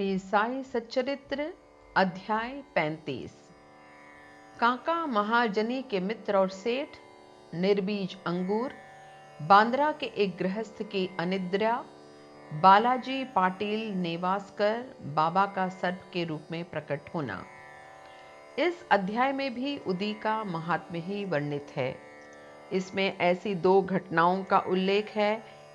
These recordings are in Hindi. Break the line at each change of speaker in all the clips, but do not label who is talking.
श्री साई सच्चरित्र अध्याय 35। काका महाजनी के मित्र और सेठ, निर्बीज अंगूर, बांद्रा के एक गृहस्थ की अनिद्रा, बालाजी पाटिल नेवासकर बाबा का सर्प के रूप में प्रकट होना। इस अध्याय में भी उदी का महात्म्य ही वर्णित है। इसमें ऐसी दो घटनाओं का उल्लेख है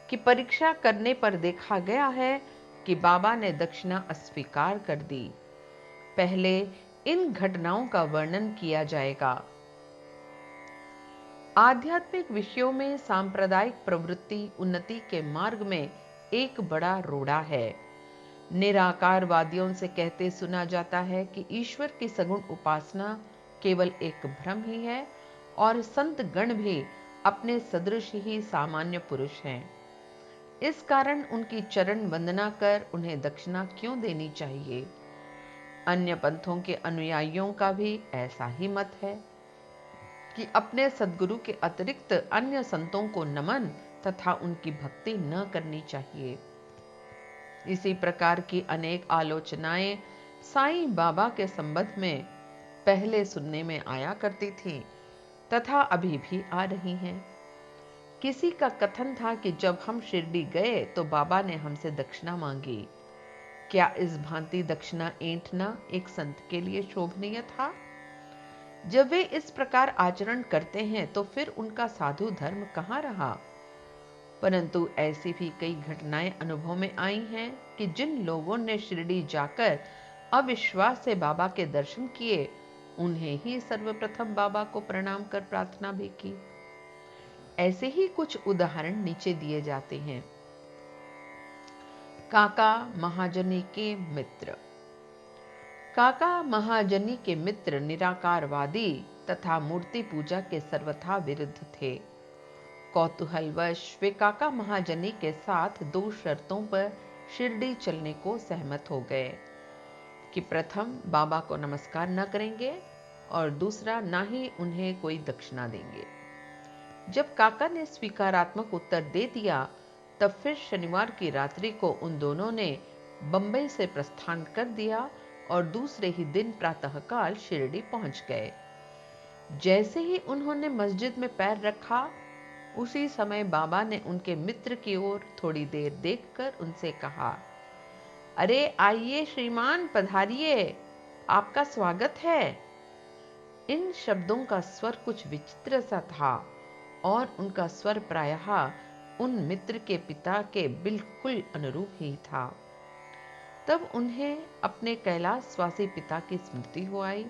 कि परीक्षा करने पर देखा गया है कि बाबा ने दक्षिणा अस्वीकार कर दी। पहले इन घटनाओं का वर्णन किया जाएगा। आध्यात्मिक विषयों में सांप्रदायिक प्रवृत्ति उन्नति के मार्ग में एक बड़ा रोड़ा है। निराकारवादियों से कहते सुना जाता है कि ईश्वर की सगुण उपासना केवल एक भ्रम ही है और संत गण भी अपने सदृश ही सामान्य पुरुष हैं। इस कारण उनकी चरण वंदना कर उन्हें दक्षिणा क्यों देनी चाहिए। अन्य पंथों के अनुयायियों का भी ऐसा ही मत है कि अपने सद्गुरु के अतिरिक्त अन्य संतों को नमन तथा उनकी भक्ति न करनी चाहिए। इसी प्रकार की अनेक आलोचनाएं साईं बाबा के संबंध में पहले सुनने में आया करती थी तथा अभी भी आ रही हैं। किसी का कथन था कि जब हम शिरडी गए तो बाबा ने हमसे दक्षिणा मांगी। क्या इस भांति दक्षिणा ऐंठना एक संत के लिए शोभनीय था? जब वे इस प्रकार आचरण करते हैं तो फिर उनका साधु धर्म कहां रहा? परंतु ऐसी भी कई घटनाएं अनुभव में आई हैं कि जिन लोगों ने शिरडी जाकर अविश्वास से बाबा के दर्शन किए, उन्हें ही सर्वप्रथम बाबा को प्रणाम कर प्रार्थना भी की। ऐसे ही कुछ उदाहरण नीचे दिए जाते हैं। काका महाजनी के मित्र। काका महाजनी के मित्र निराकारवादी तथा मूर्ति पूजा के सर्वथा विरुद्ध थे। कौतूहलवश वे काका महाजनी के साथ दो शर्तों पर शिरडी चलने को सहमत हो गए कि प्रथम बाबा को नमस्कार न करेंगे और दूसरा ना ही उन्हें कोई दक्षिणा देंगे। जब काका ने स्वीकारात्मक उत्तर दे दिया तब फिर शनिवार की रात्रि को उन दोनों ने बंबई से प्रस्थान कर दिया और दूसरे ही दिन प्रातःकाल शिरडी पहुंच गए। जैसे ही उन्होंने मस्जिद में पैर रखा, उसी समय बाबा ने उनके मित्र की ओर थोड़ी देर देखकर उनसे कहा, अरे आइए श्रीमान, पधारिए, आपका स्वागत है। इन शब्दों का स्वर कुछ विचित्र सा था और उनका स्वर प्रायः उन मित्र के पिता के बिल्कुल अनुरूप ही था। तब उन्हें अपने कैलाशवासी पिता की स्मृति हो आई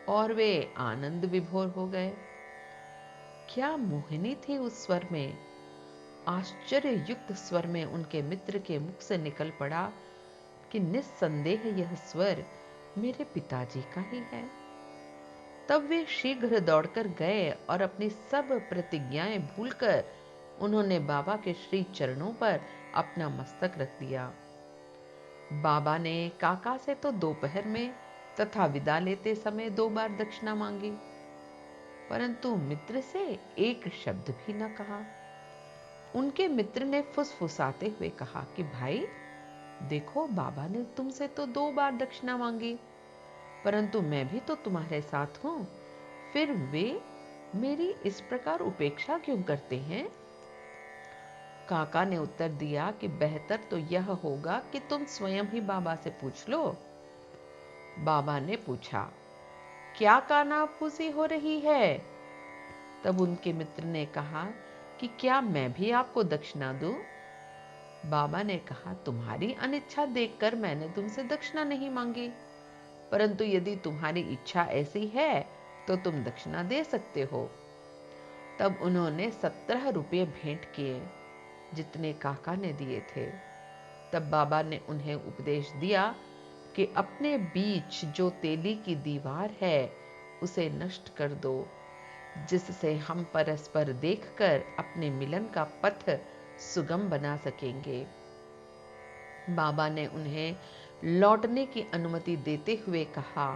और वे आनंद विभोर हो गए। क्या मोहिनी थी उस स्वर में। आश्चर्य युक्त स्वर में उनके मित्र के मुख से निकल पड़ा कि निस्संदेह यह स्वर मेरे पिताजी का ही है। तब वे शीघ्र दौड़कर गए और अपनी सब प्रतिज्ञाएं भूलकर उन्होंने बाबा के श्री चरणों पर अपना मस्तक रख दिया। बाबा ने काका से तो दोपहर में तथा विदा लेते समय 2 बार दक्षिणा मांगी, परंतु मित्र से एक शब्द भी न कहा। उनके मित्र ने फुसफुसाते हुए कहा कि भाई देखो, बाबा ने तुमसे तो 2 बार दक्षिणा मांगी, परंतु मैं भी तो तुम्हारे साथ हूं, फिर वे मेरी इस प्रकार उपेक्षा क्यों करते हैं? काका ने उत्तर दिया कि बेहतर तो यह होगा कि तुम स्वयं ही बाबा से पूछ लो। बाबा ने पूछा, क्या कानाफूसी हो रही है? तब उनके मित्र ने कहा कि क्या मैं भी आपको दक्षिणा दूं? बाबा ने कहा, तुम्हारी अनिच्छा देखकर मैंने तुमसे दक्षिणा नहीं मांगी, परंतु यदि तुम्हारी इच्छा ऐसी है तो तुम दक्षिणा दे सकते हो। तब उन्होंने 17 रुपये भेंट किए, जितने काका ने दिए थे। तब बाबा ने उन्हें उपदेश दिया कि अपने बीच जो तेली की दीवार है उसे नष्ट कर दो, जिससे हम परस्पर देखकर अपने मिलन का पथ सुगम बना सकेंगे। बाबा ने उन्हें लौटने की अनुमति देते हुए कहा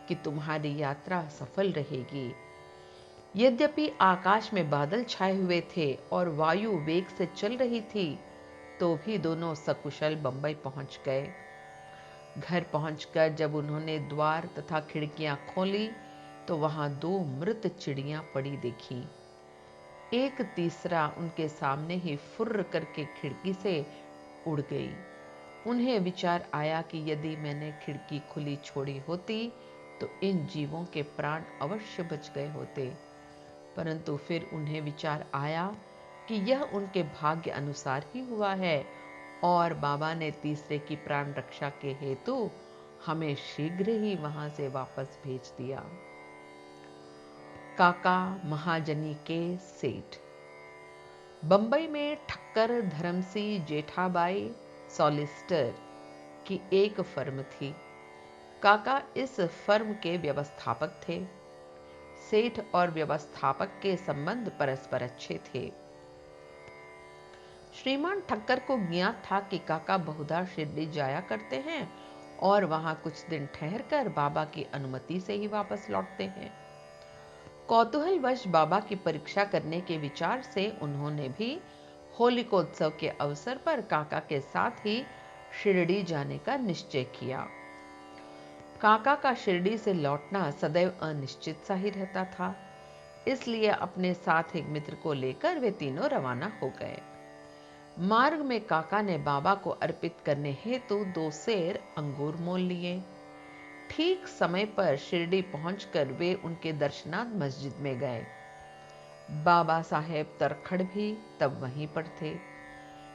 कि तुम्हारी यात्रा सफल रहेगी। यद्यपि आकाश में बादल छाए हुए थे और वायु वेग से चल रही थी, तो भी दोनों सकुशल बंबई पहुंच गए। घर पहुंचकर जब उन्होंने द्वार तथा खिड़कियां खोली तो वहां 2 मृत चिड़ियां पड़ी देखी। एक तीसरा उनके सामने ही फुर्र करके खिड़की से उड़ गई। उन्हें विचार आया कि यदि मैंने खिड़की खुली छोड़ी होती तो इन जीवों के प्राण अवश्य बच गए होते, परंतु फिर उन्हें विचार आया कि यह उनके भाग्य अनुसार ही हुआ है और बाबा ने तीसरे की प्राण रक्षा के हेतु हमें शीघ्र ही वहां से वापस भेज दिया। काका महाजनी के सेठ। बंबई में ठक्कर धर्मसिंह जेठाबाई सॉलिसिटर की एक फर्म थी। काका इस फर्म के व्यवस्थापक थे। सेठ और व्यवस्थापक के संबंध परस्पर अच्छे थे। श्रीमान ठक्कर को ज्ञात था कि काका बहुधा शिरडी जाया करते हैं और वहां कुछ दिन ठहरकर बाबा की अनुमति से ही वापस लौटते हैं। कौतूहलवश बाबा की परीक्षा करने के विचार से उन्होंने भी होलिकोत्सव के अवसर पर काका के साथ ही शिरडी जाने का निश्चय किया। काका का शिरडी से लौटना सदैव अनिश्चित सा ही रहता था, इसलिए अपने साथ एक मित्र को लेकर वे तीनों रवाना हो गए। मार्ग में काका ने बाबा को अर्पित करने हेतु 2 सेर अंगूर मोल लिए। ठीक समय पर शिरडी पहुंचकर वे उनके दर्शनार्थ मस्जिद में गए। बाबा साहेब तरखड़ भी तब वहीं पर थे।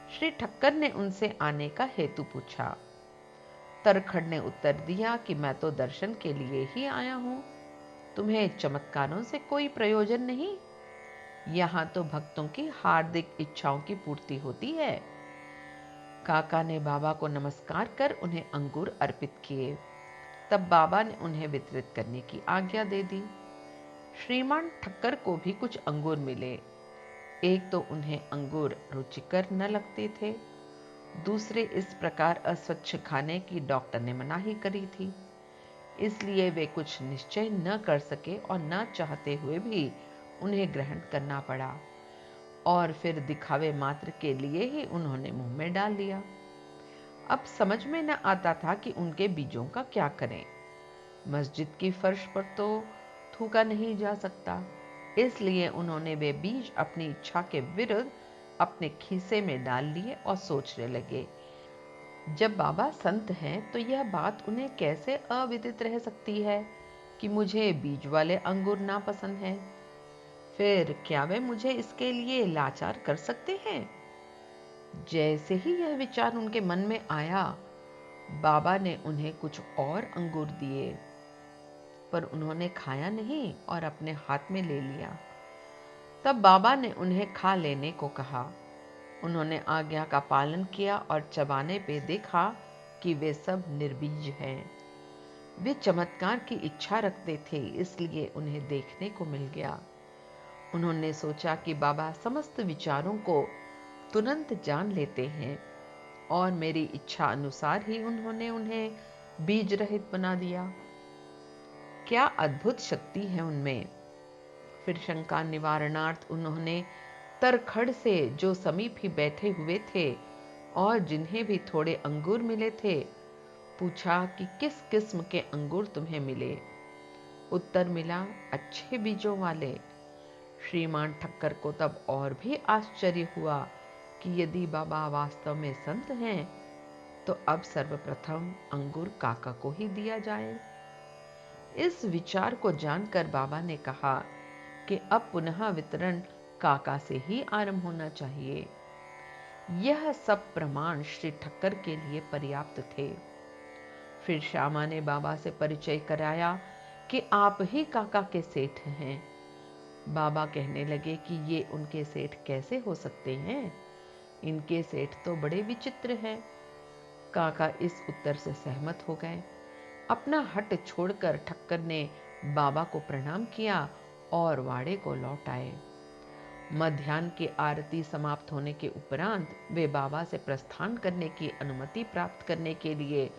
श्री ठक्कर ने उनसे आने का हेतु पूछा। तरखड़ ने उत्तर दिया कि मैं तो दर्शन के लिए ही आया हूं, तुम्हें चमत्कारों से कोई प्रयोजन नहीं, यहां तो भक्तों की हार्दिक इच्छाओं की पूर्ति होती है। काका ने बाबा को नमस्कार कर उन्हें अंगूर अर्पित किए। तब बाबा ने उन्हें वितरित करने की आज्ञा दे दी। श्रीमान ठक्कर को भी कुछ अंगूर मिले। एक तो उन्हें अंगूर रुचिकर न लगते थे, दूसरे इस प्रकार अस्वच्छ खाने की डॉक्टर ने मनाही करी थी, इसलिए वे कुछ निश्चय न कर सके और न चाहते हुए भी उन्हें ग्रहण करना पड़ा और फिर दिखावे मात्र के लिए ही उन्होंने मुंह में डाल लिया। अब समझ में न आता था कि उनके बीजों का क्या करें। मस्जिद की फर्श पर तो थूका नहीं जा सकता, इसलिए उन्होंने वे बीज अपनी इच्छा के विरुद्ध अपने खीसे में डाल लिए और सोचने लगे, जब बाबा संत हैं तो यह बात उन्हें कैसे अविदित रह सकती है कि मुझे बीज वाले अंगूर ना पसंद हैं। फिर क्या वे मुझे इसके लिए लाचार कर सकते हैं? जैसे ही यह विचार उनके मन में आया, बाबा ने उन्हें कुछ और अंगूर दिए, पर उन्होंने खाया नहीं और अपने हाथ में ले लिया। तब बाबा ने उन्हें खा लेने को कहा। उन्होंने आज्ञा का पालन किया और चबाने पे देखा कि वे सब निर्बीज हैं। वे चमत्कार की इच्छा रखते थे, इसलिए उन्हें देखने को मिल गया। उन्होंने सोचा कि बाबा समस्त विचारों को तुरंत जान लेते हैं और मेरी इच्छा अनुसार ही उन्होंने उन्हें बीज रहित बना दिया। क्या अद्भुत शक्ति है उनमें। फिर शंका निवारणार्थ उन्होंने तरखड़ से, जो समीप ही बैठे हुए थे और जिन्हें भी थोड़े अंगूर मिले थे, पूछा कि किस किस्म के अंगूर तुम्हें मिले। उत्तर मिला, अच्छे बीजों वाले। श्रीमान ठक्कर को तब और भी आश्चर्य हुआ कि यदि बाबा वास्तव में संत हैं तो अब सर्वप्रथम अंगूर काका को ही दिया जाए। इस विचार को जानकर बाबा ने कहा कि अब पुनः वितरण काका से ही आरंभ होना चाहिए। यह सब प्रमाण श्री ठक्कर के लिए पर्याप्त थे। फिर श्यामा ने बाबा से परिचय कराया कि आप ही काका के सेठ हैं। बाबा कहने लगे कि ये उनके सेठ कैसे हो सकते हैं, इनके सेठ तो बड़े विचित्र हैं। काका इस उत्तर से सहमत हो गए। अपना हट छोड़कर ठक्कर ने बाबा को प्रणाम किया और वाड़े को लौट आए। मध्याह्न की आरती समाप्त होने के उपरांत वे बाबा से प्रस्थान करने की अनुमति प्राप्त करने के लिए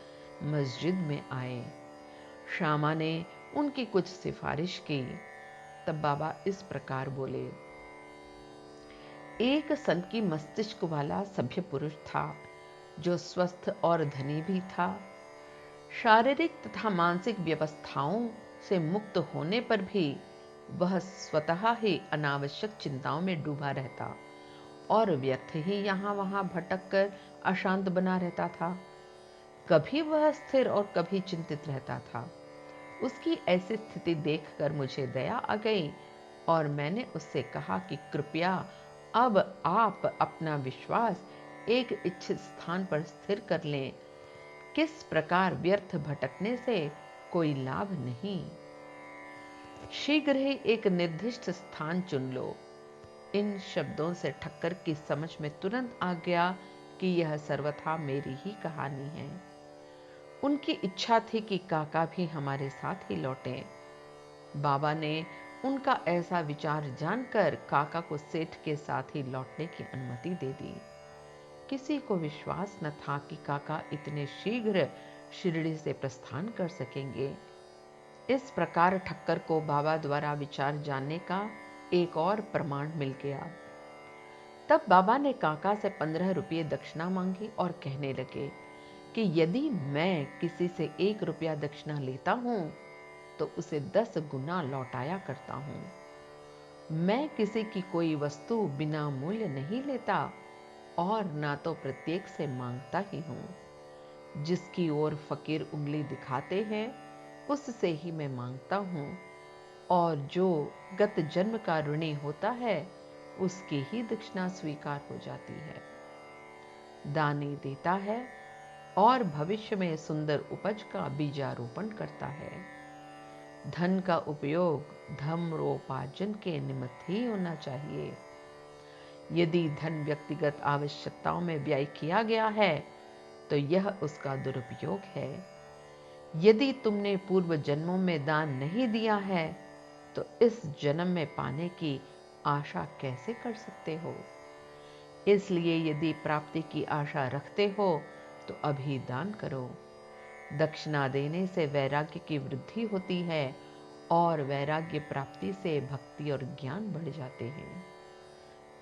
मस्जिद में आए। श्यामा ने उनकी कुछ सिफारिश की। तब बाबा इस प्रकार बोले, एक संत की मस्तिष्क वाला सभ्य पुरुष था, जो स्वस्थ और धनी भी था। शारीरिक तथा मानसिक व्यवस्थाओं से मुक्त होने पर भी वह स्वतः ही अनावश्यक चिंताओं में डूबा रहता और व्यर्थ ही यहाँ वहां भटक कर अशांत बना रहता था। कभी वह स्थिर और कभी चिंतित रहता था। उसकी ऐसी स्थिति देखकर मुझे दया आ गई और मैंने उससे कहा कि कृपया अब आप अपना विश्वास एक इच्छित स्थान पर स्थिर कर लें। किस प्रकार व्यर्थ भटकने से कोई लाभ नहीं। शीघ्र ही एक निर्दिष्ट स्थान चुन लो। इन शब्दों से ठक्कर की समझ में तुरंत आ गया कि यह सर्वथा मेरी ही कहानी है। उनकी इच्छा थी कि काका भी हमारे साथ ही लौटें। बाबा ने उनका ऐसा विचार जानकर काका को सेठ के साथ ही लौटने की अनुमति दे दी। किसी को विश्वास न था कि काका इतने शीघ्र शिरडी से प्रस्थान कर सकेंगे। इस प्रकार ठक्कर को बाबा द्वारा विचार जानने का एक और प्रमाण मिल गया। तब बाबा ने काका से 15 रुपये दक्षिणा मांगी और कहने लगे कि यदि मैं किसी से 1 रुपया दक्षिणा लेता हूं तो उसे 10 गुना लौटाया करता हूं। मैं किसी की कोई वस्तु बिना मूल्य नहीं लेता और ना तो प्रत्येक से मांगता ही हूं। जिसकी ओर फकीर उंगली दिखाते हैं उससे ही मैं मांगता हूं और जो गत जन्म का ऋणी होता है उसकी ही दक्षिणा स्वीकार हो जाती है। दानी देता है और भविष्य में सुंदर उपज का बीजारोपण करता है। धन का उपयोग धर्मोपार्जन के निमित्त ही होना चाहिए। यदि धन व्यक्तिगत आवश्यकताओं में व्यय किया गया है तो यह उसका दुरुपयोग है। यदि तुमने पूर्व जन्मों में दान नहीं दिया है तो इस जन्म में पाने की आशा कैसे कर सकते हो। इसलिए यदि प्राप्ति की आशा रखते हो तो अभी दान करो। दक्षिणा देने से वैराग्य की वृद्धि होती है और वैराग्य प्राप्ति से भक्ति और ज्ञान बढ़ जाते हैं।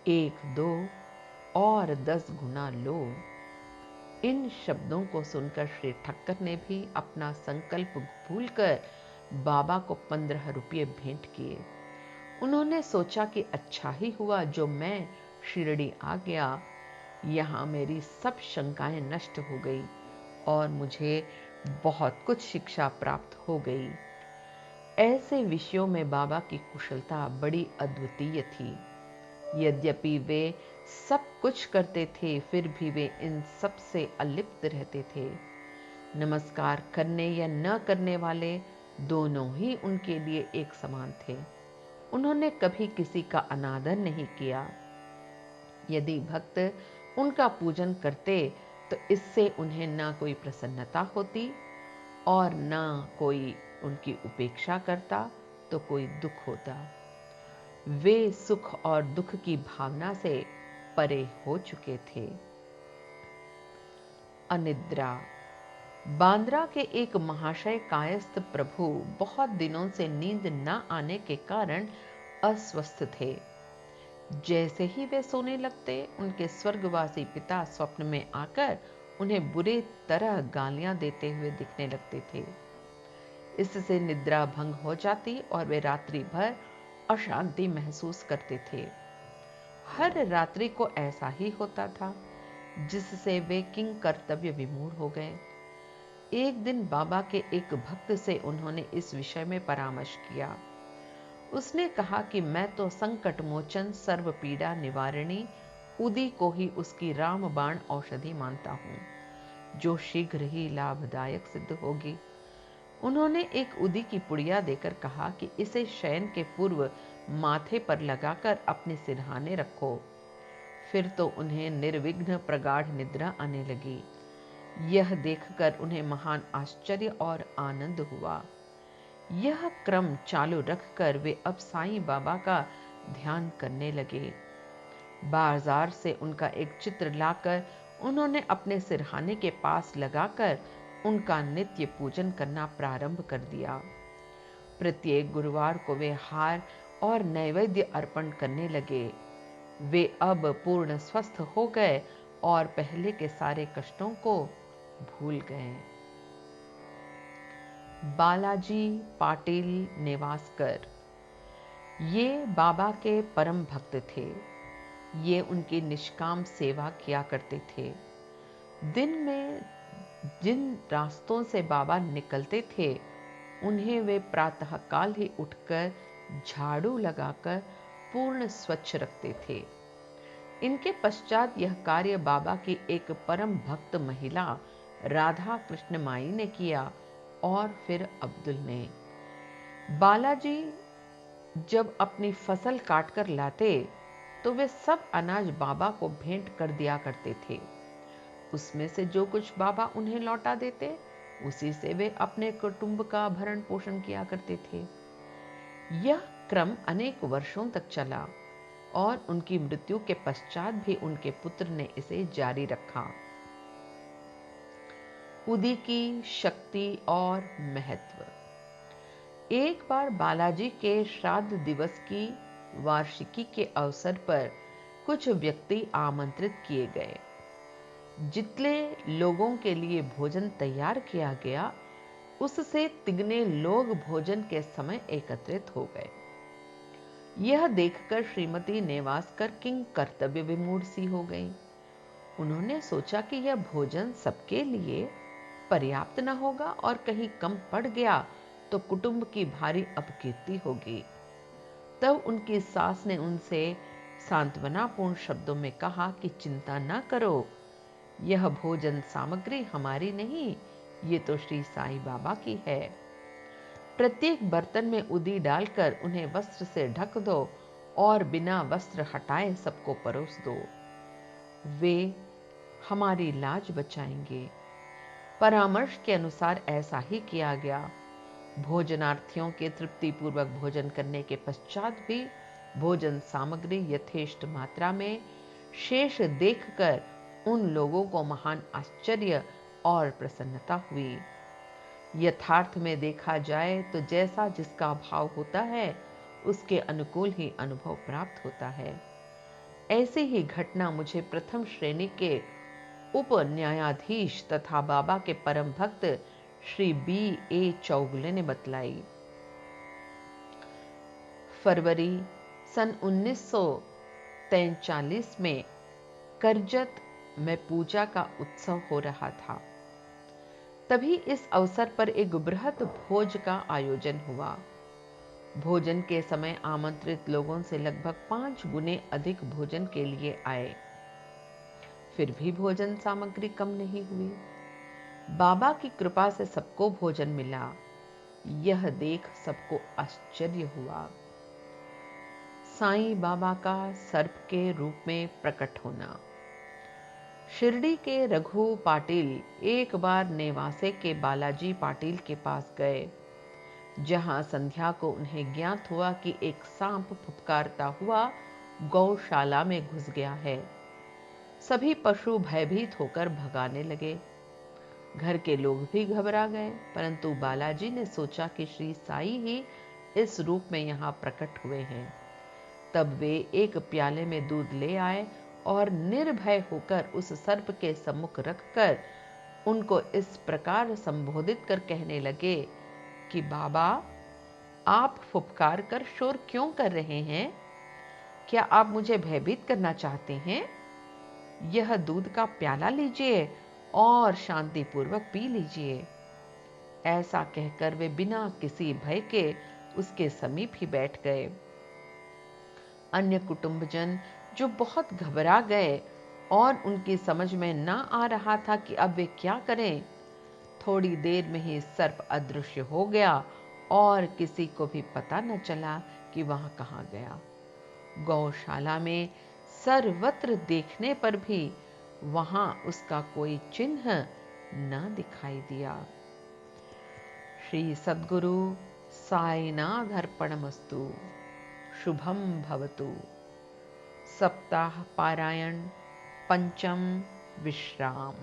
1 2 और 10 गुना लो। इन शब्दों को सुनकर श्री ठक्कर ने भी अपना संकल्प भूलकर बाबा को 15 रुपये भेंट किए। उन्होंने सोचा कि अच्छा ही हुआ जो मैं शिरडी आ गया। यहाँ मेरी सब शंकाएं नष्ट हो गई और मुझे बहुत कुछ शिक्षा प्राप्त हो गई। ऐसे विषयों में बाबा की कुशलता बड़ी अद्वितीय थी। यद्यपि वे सब कुछ करते थे फिर भी वे इन सब से अलिप्त रहते थे। नमस्कार करने या न करने वाले दोनों ही उनके लिए एक समान थे। उन्होंने कभी किसी का अनादर नहीं किया। यदि भक्त उनका पूजन करते तो इससे उन्हें ना कोई प्रसन्नता होती और ना कोई उनकी उपेक्षा करता तो कोई दुख होता। वे सुख और दुख की भावना से परे हो चुके थे। अनिद्रा। बांद्रा के एक महाशय कायस्थ प्रभु बहुत दिनों से नींद न आने के कारण अस्वस्थ थे। जैसे ही वे सोने लगते उनके स्वर्गवासी पिता स्वप्न में आकर उन्हें बुरी तरह गालियां देते हुए दिखने लगते थे। इससे निद्रा भंग हो जाती और वे रात्रि भर अशांति महसूस करते थे। हर रात्रि को ऐसा ही होता था जिससे वे किंग कर्तव्य विमूढ़ हो गए। एक दिन बाबा के एक भक्त से उन्होंने इस विषय में परामर्श किया। उसने कहा कि मैं तो संकट मोचन सर्व पीड़ा निवारणी उदी को ही उसकी रामबाण औषधि मानता हूं जो शीघ्र ही लाभदायक सिद्ध होगी। उन्होंने एक उदी की पुड़िया देकर कहा कि इसे शयन के पूर्व माथे पर लगाकर अपने सिरहाने रखो। फिर तो उन्हें निर्विघ्न प्रगाढ़ निद्रा आने लगी। यह देखकर उन्हें महान आश्चर्य और आनंद हुआ। यह क्रम चालू रखकर वे अब साईं बाबा का ध्यान करने लगे। बाजार से उनका एक चित्र लाकर उन्होंने अपने सिरहाने के पास लगाकर उनका नित्य पूजन करना प्रारंभ कर दिया। प्रत्येक गुरुवार को वे हार और नैवेद्य अर्पण करने लगे। वे अब पूर्ण स्वस्थ हो गए और पहले के सारे कष्टों को भूल गए। बालाजी पाटिल नेवासकर। ये बाबा के परम भक्त थे। ये उनकी निष्काम सेवा किया करते थे। दिन में जिन रास्तों से बाबा निकलते थे उन्हें वे प्रातःकाल ही उठकर झाड़ू लगाकर पूर्ण स्वच्छ रखते थे। इनके पश्चात यह कार्य बाबा की एक परम भक्त महिला राधा कृष्ण माई ने किया और फिर अब्दुल ने। बालाजी जब अपनी फसल काटकर लाते तो वे सब अनाज बाबा को भेंट कर दिया करते थे। उसमें से जो कुछ बाबा उन्हें लौटा देते उसी से वे अपने कुटुंब का भरण पोषण किया करते थे। यह क्रम अनेक वर्षों तक चला और उनकी मृत्यु के पश्चात भी उनके पुत्र ने इसे जारी रखा। उदी की शक्ति और महत्व। एक बार बालाजी के श्राद्ध दिवस की वार्षिकी के अवसर पर कुछ व्यक्ति आमंत्रित किए गए। जितने लोगों के लिए भोजन तैयार किया गया उससे तिगने लोग भोजन के समय एकत्रित हो गए। यह देखकर श्रीमती नेवासकर किंग कर्तव्य विमूढ़ सी हो गई। उन्होंने सोचा कि यह भोजन सबके लिए पर्याप्त न होगा और कहीं कम पड़ गया तो कुटुंब की भारी अपकीर्ति होगी। तब उनकी सास ने उनसे सांत्वनापूर्ण शब्दों में कहा कि चिंता न करो, यह भोजन सामग्री हमारी नहीं, ये तो श्री साईं बाबा की है। प्रत्येक बर्तन में उदी डालकर उन्हें वस्त्र से ढक दो और बिना वस्त्र हटाए सबको परोस दो। वे हमारी लाज बचाएंगे। परामर्श के अनुसार ऐसा ही किया गया। भोजनार्थियों के तृप्तिपूर्वक भोजन करने के पश्चात भी भोजन सामग्री यथेष्ट मात्रा में शेष देखकर उन लोगों को महान आश्चर्य और प्रसन्नता हुई। यथार्थ में देखा जाए तो जैसा जिसका भाव होता है उसके अनुकूल ही अनुभव प्राप्त होता है। ऐसी ही घटना मुझे प्रथम श्रेणी के उप न्यायाधीश तथा बाबा के परम भक्त श्री B.A. चौगुले ने बतलाई। फरवरी सन 1943 में करजत में पूजा का उत्सव हो रहा था। तभी इस अवसर पर एक बृहत भोज का आयोजन हुआ। भोजन के समय आमंत्रित लोगों से लगभग 5 गुने अधिक भोजन के लिए आए। फिर भी भोजन सामग्री कम नहीं हुई। बाबा की कृपा से सबको भोजन मिला। यह देख सबको आश्चर्य हुआ। साईं बाबा का सर्प के रूप में प्रकट होना। शिरडी के रघु पाटिल एक बार नेवासे के बालाजी पाटिल के पास गए, जहां संध्या को उन्हें ज्ञात हुआ कि एक सांप फुफकारता हुआ गौशाला में घुस गया है। सभी पशु भयभीत होकर भगाने लगे। घर के लोग भी घबरा गए, परंतु बालाजी ने सोचा कि श्री साईं ही इस रूप में यहाँ प्रकट हुए हैं। तब वे एक प्याले में दूध ले आए और निर्भय होकर उस सर्प के सम्मुख रखकर उनको इस प्रकार संबोधित कर कहने लगे कि बाबा, आप फुफकार कर शोर क्यों कर रहे हैं? क्या आप मुझे भयभीत करना चाहते हैं? यह दूध का प्याला लीजिए और शांतिपूर्वक पी लीजिए। ऐसा कहकर वे बिना किसी भय के उसके समीप ही बैठ गए। अन्य कुटुंबजन जो बहुत घबरा गए और उनकी समझ में न आ रहा था कि अब वे क्या करें, थोड़ी देर में ही सर्प अदृश्य हो गया और किसी को भी पता न चला कि वहां कहां गया। गौशाला में सर्वत्र देखने पर भी वहां उसका कोई चिन्ह न दिखाई दिया। श्री सद्गुरु साईनाथ अर्पणमस्तु। शुभम भवतु। सप्ताह पारायण पंचम विश्राम।